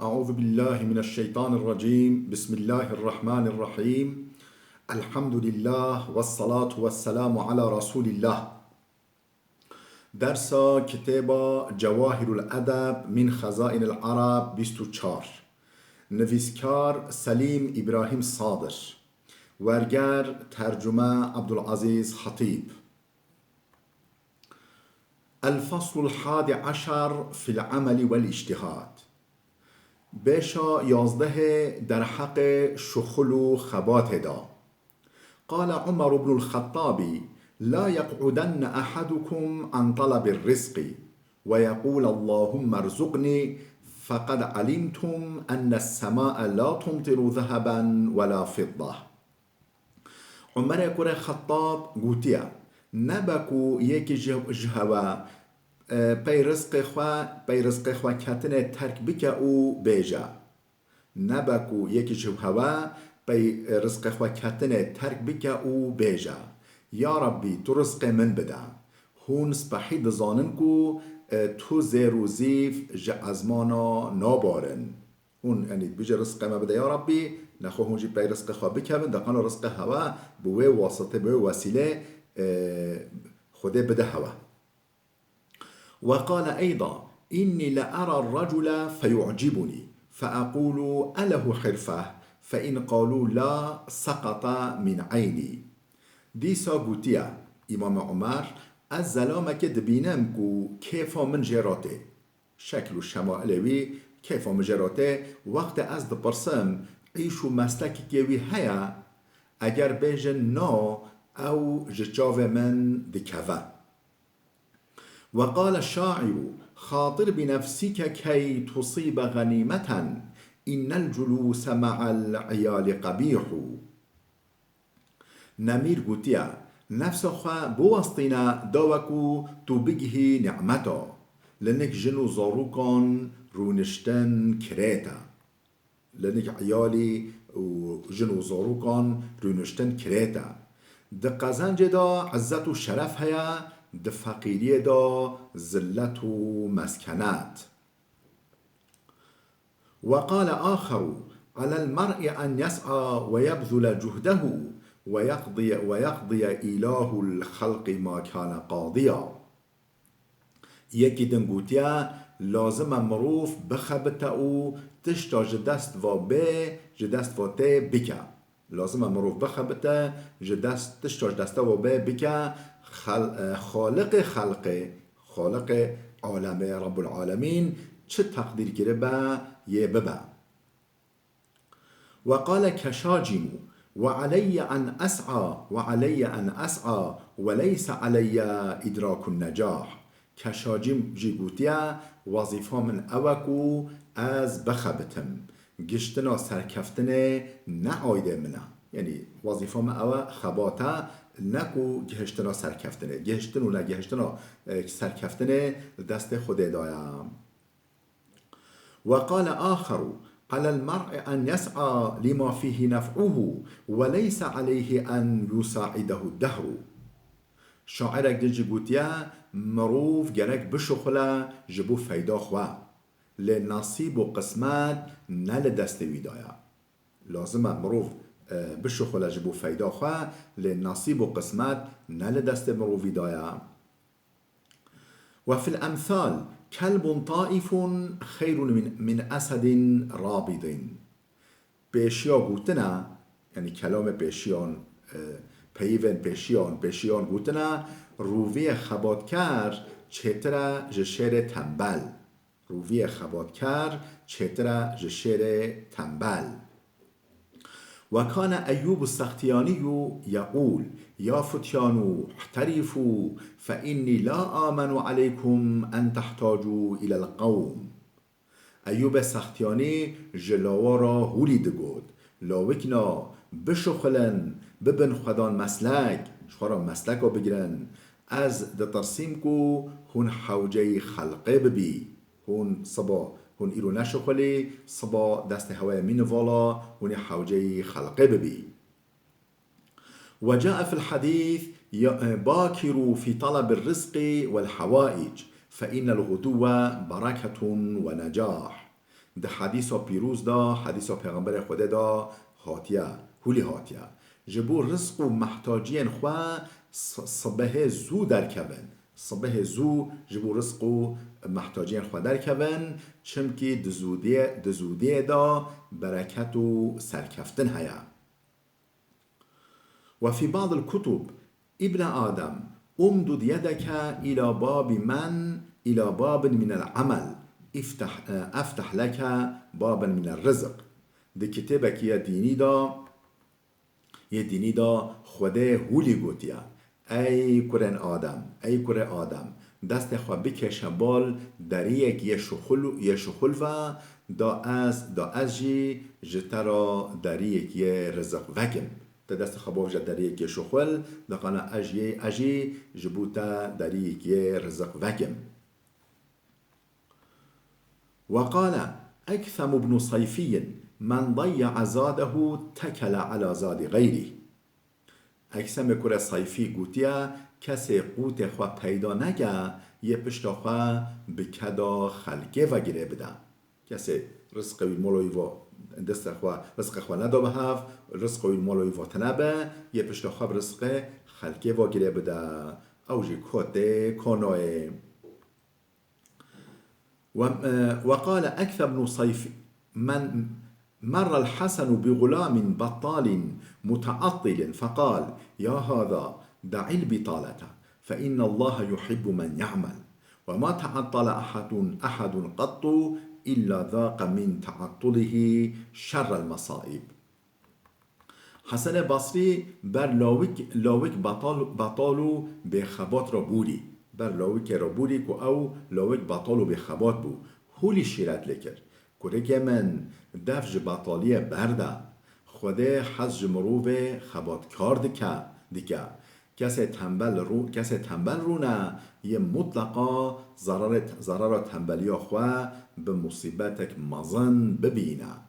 أعوذ بالله من الشيطان الرجيم. بسم الله الرحمن الرحيم. الحمد لله والصلاة والسلام على رسول الله. درس كتاب جواهر الأدب من خزائن العرب 24. نویسکار سلیم ابراهیم صادر. ورگر ترجمه عبدالعزیز خطیب. الفصل 11 في العمل والاجتهاد. بشا 11 در حق شخل و خبات دا. قال عمر بن الخطاب: لا يقعدن أحدكم عن طلب الرزق ويقول اللهم ارزقني فقد علمتم أن السماء لا تمطر ذهبا ولا فضة. عمر كره خطاب گوتیا نبکو یک جهوا پی رزق خوا کتن ترک بکه او بیجا. نبکو یک جهوا پی رزق خوا کتن ترک بکه او بیجا. یا ربی تو رزق من بده. هون سپحید زانن کو تو زیروزیف ازمانا نابارن. هون یعنی بیجا رزق ما بده یا ربی نخو هونجی پی رزق خوا بکه بند دقان رزق هوا بوه واسطه بوه وسیله خده بده هوا. وقال أيضا: إني لأرى الرجل فيعجبني فأقول أله حرفة فإن قالوا لا سقط من عيني. ديسا قوتيا إمام عمر از زلامك دبينم كو كيفا من جراته شكل الشمائلوي كيفا من جراته وقت از دبرسم عيشو مسلك كيوي هيا اگر بيجن نا او ججاو من دكذا. وقال الشاعر: خاطر بنفسك كي تصيب غنيمة إن الجلوس مع العيال قبيح. نمير قوتيا نفس خوا بواسطينا داوكو تو بگه نعمتا لنك جنو زاروكان رونشتن كريتا. لنك عيالي و جنو زاروكان رونشتن كريتا. دقزنج دا عزت و شرف هيا د فقیری دا ذلت و مسکنت. وقال آخر: على المرء أن يسعى ويبذل جهده ويقضي إله الخلق ما كان قاضيا. یکی دنگوتیا لازم مروف بخبت او تشتا جدست و به جدست و ته بکه. لازم مروف بخبت جدست تشتا جدست و به بکه. خالق عالم رب العالمين چه تقدیر گیره با یه ببا. وقال كشاجم: وعلي أن أسعى وليس علي إدراك النجاح. كشاجم جيبوتيا وظيفة من أوكو از بخبتم گشتنا سرکفتنه نعایده منه. یعنی وظیفه من أو خباته نکو گهشتنا سرکفتنه. گهشتن و نگهشتنا سرکفتنه دست خود دایم. وقال آخر: على المرء أن يسعى لما فيه نفعه وليس عليه أن يساعده الدهر. شاعرك دل جبوتيا مروف گرک بشخلا جبو فیدا خواه لنصیب و قسمت نل دست ویدایا. لازم مروف بشخلا جبو فیدا خواه لنصیب و قسمت نل دست مروفی دایا. وفي الأمثال: كلب طائف خير من أسد رابض. پیشیا گوتنا یعنی کلام پیشیان پیون پیشیان گوتنا رووی خباتکر چتر جشر تنبل. رووی خباتکر چتر جشر تنبل. وكان أيوب السختياني يقول: يا فتيان احترفوا فإني لا آمن عليكم أن تحتاجوا إلى القوم. أيوب السختياني جلاوارا هولي دقود لاوكنا بشخلن ببن خدان مسلك شخارا مسلكا بگرن از دترسيم كو هون حوجي خلقه ببي. هون صبا هون ایرو نشخلی صبا دست هوای من والا هون حوجه خلقه ببي. وجاء في الحديث: باكروا في طلب الرزق والحوائج فإن الغدو بركة ونجاح. ده حدیثا پیروز دا حدیثا پیغمبر خدا دا هاتیه هولی هاتیه جبو رزق و محتاجین خواه صبح زو در کبن صبح زو جبو رزق و محتاجین خواه در کبن چمکی دزودی دا برکت و سرکفتن هیا. وفي بعض الكتب ابن آدم امدد يدك إلى باب من العمل افتح لك بابا من الرزق. ده كتابك یه دینی دا خوده هولی گوتیا ای کرن آدم دست خواه بکش بال در یه شخل و دا از جی جترا در یه رزق وکم تا دست خواه باوجد در یه شخل دا قانا اجی جبوتا در یه رزق وکم. وقال أكثم ابن صيفي من ضيع زاده تكل على زاد غيره. أكثم كره صيفي قوتيا کسی قوت خواه پیدا نگه یه پشتا خواه بکدا خلقه و گره بده. کسی رزق وی مولوی و دست خواه رزق خواه ندا به هف رزق وی مولوی و تنبه یه پشتا خواه رزق خلقه و گره بده او جی کده کنوه. وقال أكثر بن صيف من مر الحسن بغلام بطال متعطل فقال يا هذا دع البطالة فإن الله يحب من يعمل وما تعطل أحد قط إلا ذاق من تعطله شر المصائب. حسن بصری بر لاوک بطالو به خبات را بوری بر لاوک را بوری که او لاوک بطالو به خبات بو هولی شیرت لکر که که من دفج بطالی برده خوده حز مروف خبات کار دیگه کسی تنبل رو نه یه مطلقا ضرر تنبلی خواه به مصیبتک مزن ببینه.